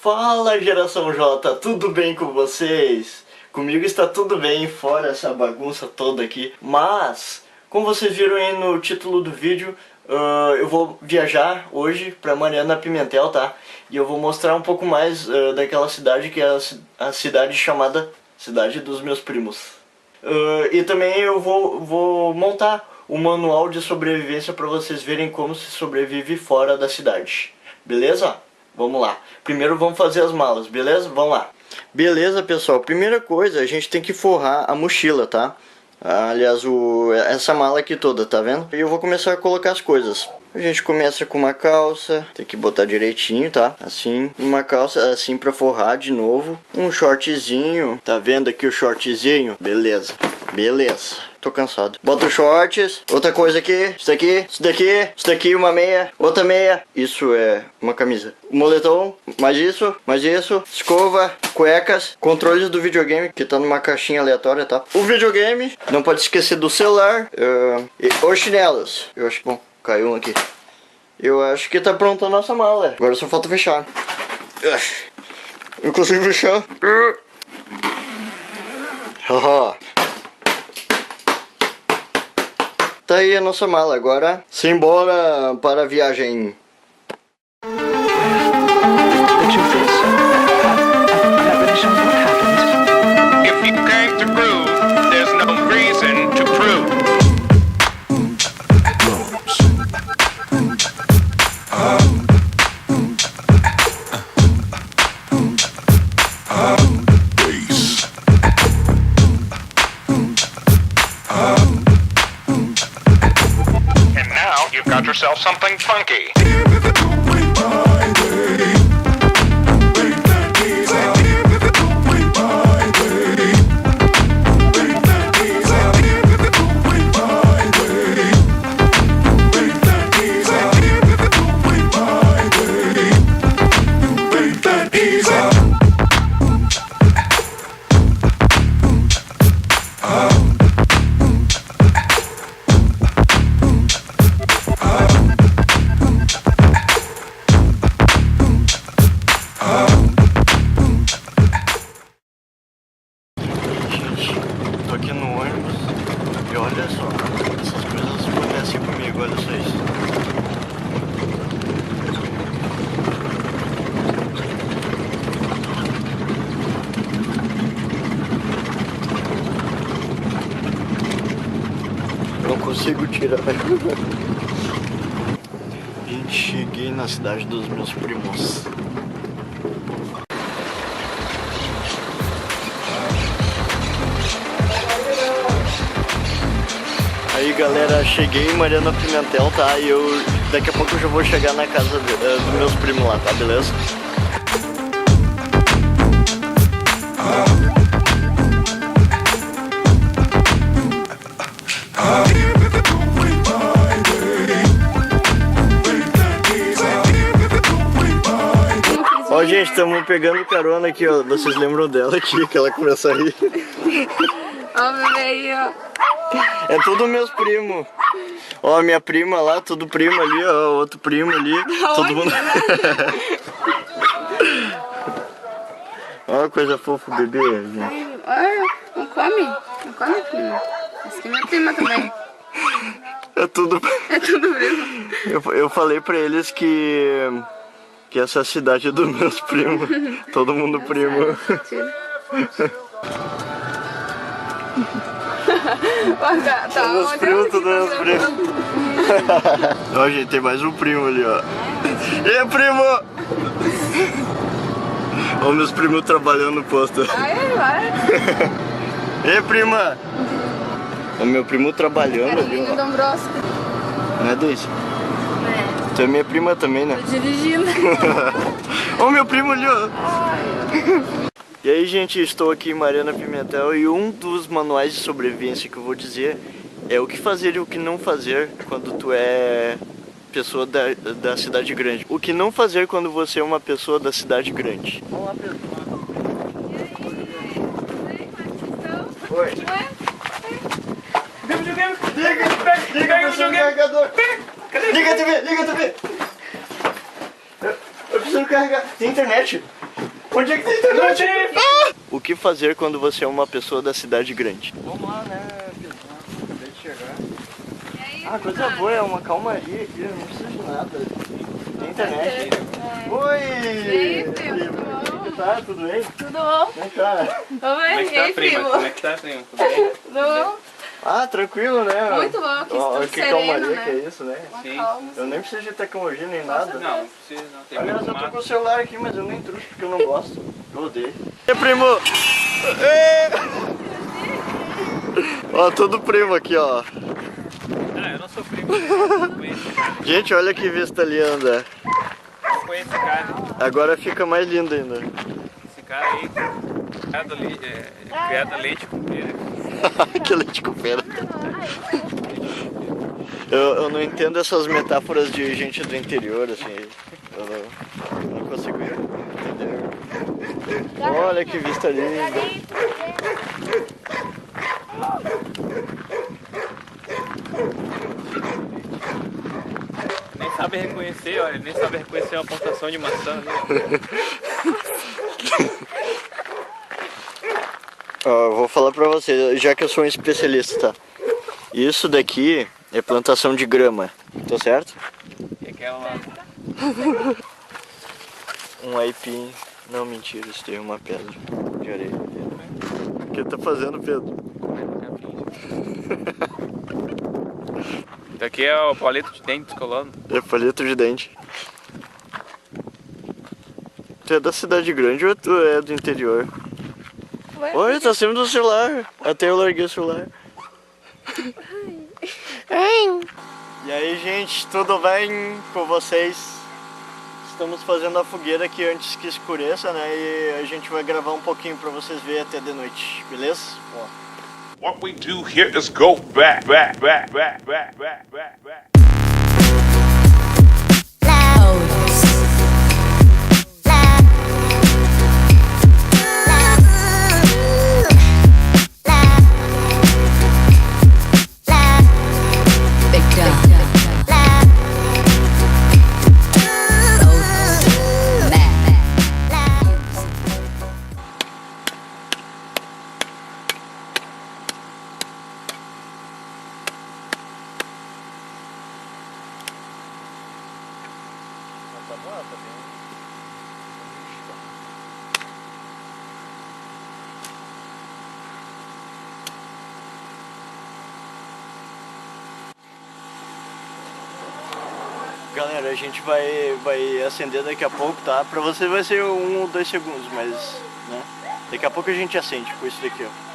Fala, geração J, tudo bem com vocês? Comigo está tudo bem, fora essa bagunça toda aqui. Mas, como vocês viram aí no título do vídeo, eu vou viajar hoje para Mariana Pimentel, tá? E eu vou mostrar um pouco mais daquela cidade que é a cidade chamada Cidade dos Meus Primos. E também eu vou montar o manual de sobrevivência para vocês verem como se sobrevive fora da cidade. Beleza? Vamos lá. Primeiro vamos fazer as malas, beleza? Vamos lá. Beleza, pessoal. Primeira coisa, a gente tem que forrar a mochila, tá? Aliás, essa mala aqui toda, tá vendo? E eu vou começar a colocar as coisas. A gente começa com uma calça, tem que botar direitinho, tá? Assim, uma calça assim pra forrar de novo. Um shortzinho, tá vendo aqui o shortzinho? Beleza, beleza. Tô cansado. Bota os shorts, outra coisa aqui, isso daqui, uma meia, outra meia. Isso é uma camisa. Moletom, mais isso, escova, cuecas, controles do videogame, que tá numa caixinha aleatória, tá? O videogame, não pode esquecer do celular, e os chinelos. Eu acho que, bom, caiu um aqui. Eu acho que tá pronta a nossa mala. Agora só falta fechar. Eu consigo fechar. Haha. Tá aí a nossa mala, agora simbora para a viagem. If you came to prove, there's no reason to prove. And now you've got yourself something funky. Tô aqui no ônibus e olha só, essas coisas acontecem comigo, olha só isso. Não consigo tirar. Gente, cheguei na cidade dos meus primos. Aí galera, cheguei em Mariana Pimentel, tá? E daqui a pouco eu já vou chegar na casa dos meus primos lá, tá? Beleza? Ó, gente, estamos pegando carona aqui, ó. Vocês lembram dela aqui, que ela começa a rir? Ó, meu aí, ó. É tudo meus primos. Ó, minha prima lá, tudo primo ali, ó, outro primo ali, todo mundo. Ó, coisa fofa, bebê, gente. Ai, não come, prima. Essa aqui é minha prima também. É tudo primo. Eu falei pra eles que essa cidade é dos meus primos. Todo mundo primo. Tá, meus primos, todos meus primos. Ó, gente, tem mais um primo ali, ó. E aí, primo? Ó, meus primos trabalhando no posto. Vai. E aí, prima? O meu primo trabalhando ali, ó. Dombrowski. Não é desse? Tu é minha prima também, né? Tô dirigindo. Ó, meu primo ali, ó. E aí, gente, estou aqui em Mariana Pimentel e um dos manuais de sobrevivência que eu vou dizer é o que fazer e o que não fazer quando tu é pessoa da cidade grande. O que não fazer quando você é uma pessoa da cidade grande. Olá, pessoal. Oi. Liga aí o videogame. Liga a TV. Eu preciso carregar. Tem internet. Onde é que tem internet? O que fazer quando você é uma pessoa da cidade grande? Vamos lá, né, Pedro? Acabei de chegar. Ah, coisa boa, é uma calmaria aqui, não precisa de nada. Tem internet. Oi! E aí, primo? Como que tá? Tudo bem? Tudo bom? Como é que tá? Tô Como é bem, que e tá, aí, prima? primo? Como é que tá, prima? Tudo bem? Tudo bom? Ah, tranquilo, né? Muito bom, aqui Ó, tudo que sereno, calmaria né? que é isso, né? Uma Sim. calma. Eu nem preciso de tecnologia nem nada. Não, não precisa, não. Tem Aliás, muito eu tô com o mato. celular aqui, mas eu nem trouxe porque eu não gosto. Eu odeio. E primo! Ó, todo primo aqui, ó. Ah, eu não sou primo, eu não conheço esse cara. Gente, olha que vista linda. Não conheço esse cara. Agora fica mais lindo ainda. Esse cara aí, criado a leite com pera. Que leite com pera. Eu não entendo essas metáforas de gente do interior, assim. Eu não consigo entender. Olha que vista linda. Nem sabe reconhecer, olha, nem sabe reconhecer uma plantação de maçã ali. Ó, eu vou falar pra você, já que eu sou um especialista, tá? Isso daqui é plantação de grama, tá certo? E aquela... Um aipim. Não, mentira, isso daí é uma pedra de areia. O que tá fazendo, Pedro? Daqui é o palito de dente descolando. É palito de dente. Tu é da cidade grande ou tu é do interior? Oi, tá sempre do celular. Até eu larguei o celular. E aí, gente, tudo bem com vocês? Estamos fazendo a fogueira aqui antes que escureça, né? E a gente vai gravar um pouquinho pra vocês verem até de noite, beleza? Ó. What we do here is go back. Tá bom, tá bem. Galera, a gente vai acender daqui a pouco, tá? Pra vocês vai ser 1 ou 2 segundos, mas, né? Daqui a pouco a gente acende com isso daqui, ó.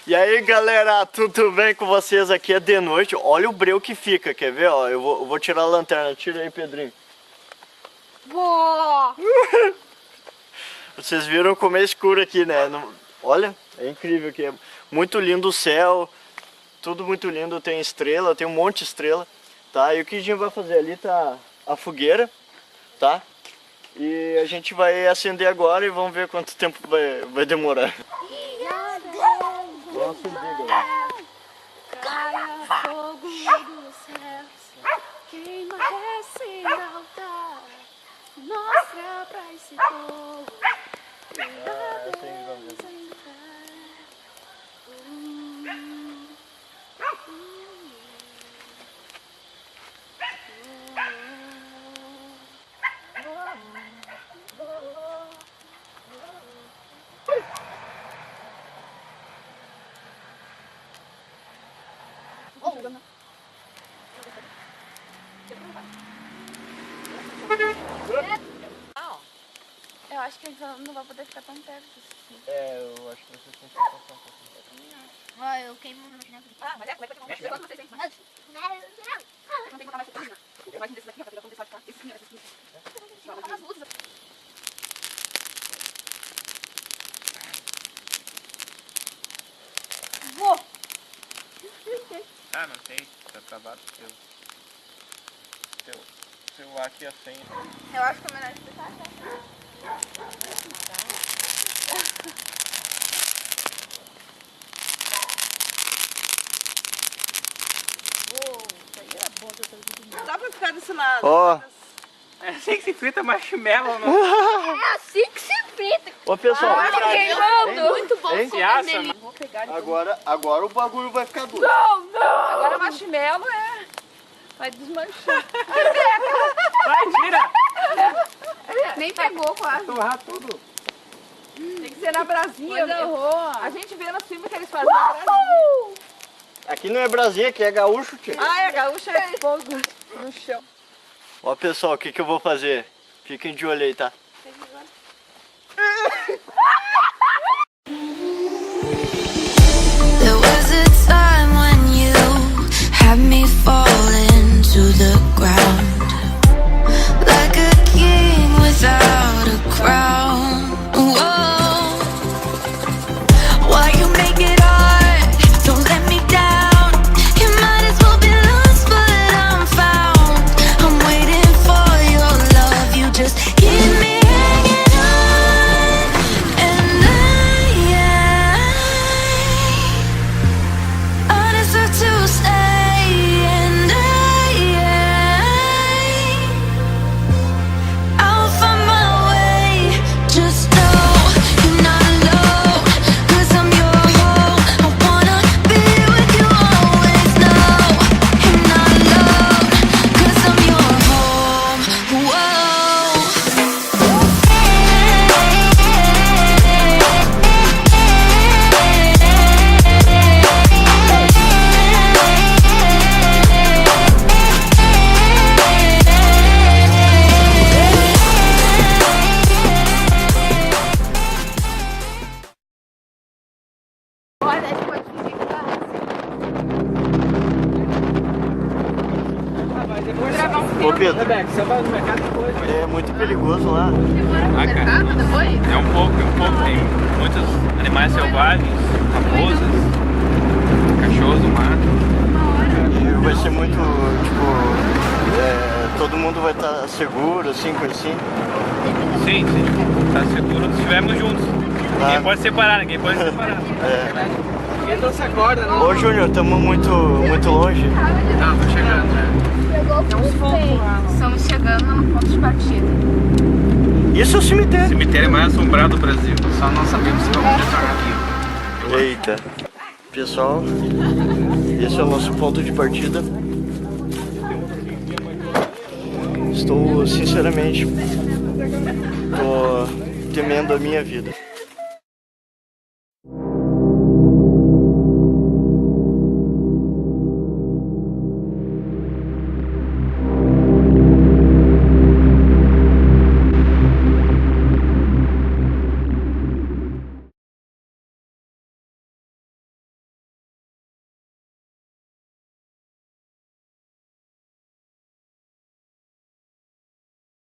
E aí, galera, tudo bem com vocês? Aqui é de noite. Olha o breu que fica, quer ver? Ó, eu vou tirar a lanterna. Tira aí, Pedrinho. Boa! Vocês viram como é escuro aqui, né? Olha, é incrível aqui. É muito lindo o céu. Tudo muito lindo. Tem estrela, tem um monte de estrela. Tá? E o que a gente vai fazer ali tá a fogueira, tá? E a gente vai acender agora e vamos ver quanto tempo vai demorar. Vamos acender, galera. Caia fogo do céu, queima esse altar, mostra pra esse povo que a Deus ainda Eu acho que ele não vai poder ficar tão perto. É, eu acho que vocês têm que passar um pouquinho. Ó, eu queimo no chinelo. Ah, mas como é que eu vou vocês têm? Não tem que botar mais coisa. Eu acho desse daqui, ó, pra poder deixar esse aqui, as luzes. Vou! Ah, não sei, tá travado teu celular aqui a senha. Eu acho que é melhor explicar, tá? Só pra ficar desse lado. Ó, É assim que se frita marshmallow, não? É assim que se frita. Ô pessoal, Olha queimando. Muito bom Se com assa, vermelhinho. Vou pegar de agora o bagulho vai ficar doido. Agora marshmallow vai desmanchar. Vai, tira! Nem pegou quase. Torrar tudo. Tem que ser na brasinha. A gente vê nos filmes que eles fazem na brasinha. Aqui não é Brasília, aqui é gaúcho, tio. Ah, é gaúcha é fogo no chão. Ó pessoal, o que eu vou fazer? Fiquem de olho aí, tá? There was a time when you had me falling to the ground, like a king without a crown. Whoa. Why you make it hard? Don't let me down. You might as well be lost, but I'm found. I'm waiting for your love. You just keep me hanging on, and I deserve to stay, and I'll find my way. Just know you're not alone, 'cause I'm your home. I wanna be with you always. Know you're not alone, 'cause I'm your home. Whoa. Olha, aí pode ficar Ô Pedro, Rebeca, você vai no mercado depois? é muito perigoso lá. Ah, cara. É um pouco. Tem muitos animais selvagens, raposas, cachorros do mar. E vai ser muito, tipo, todo mundo vai estar seguro, assim, coisa assim. Sim. Tá seguro se estivermos juntos. Tá. Ninguém pode separar, Ninguém trouxe a corda, não? Ô Júnior, estamos muito longe. Não, tô chegando, né? Estamos chegando no ponto de partida. Isso é o cemitério. Cemitério mais assombrado do Brasil. Só não sabemos se vamos retornar aqui. Eita. Pessoal, esse é o nosso ponto de partida. Estou, sinceramente, temendo a minha vida.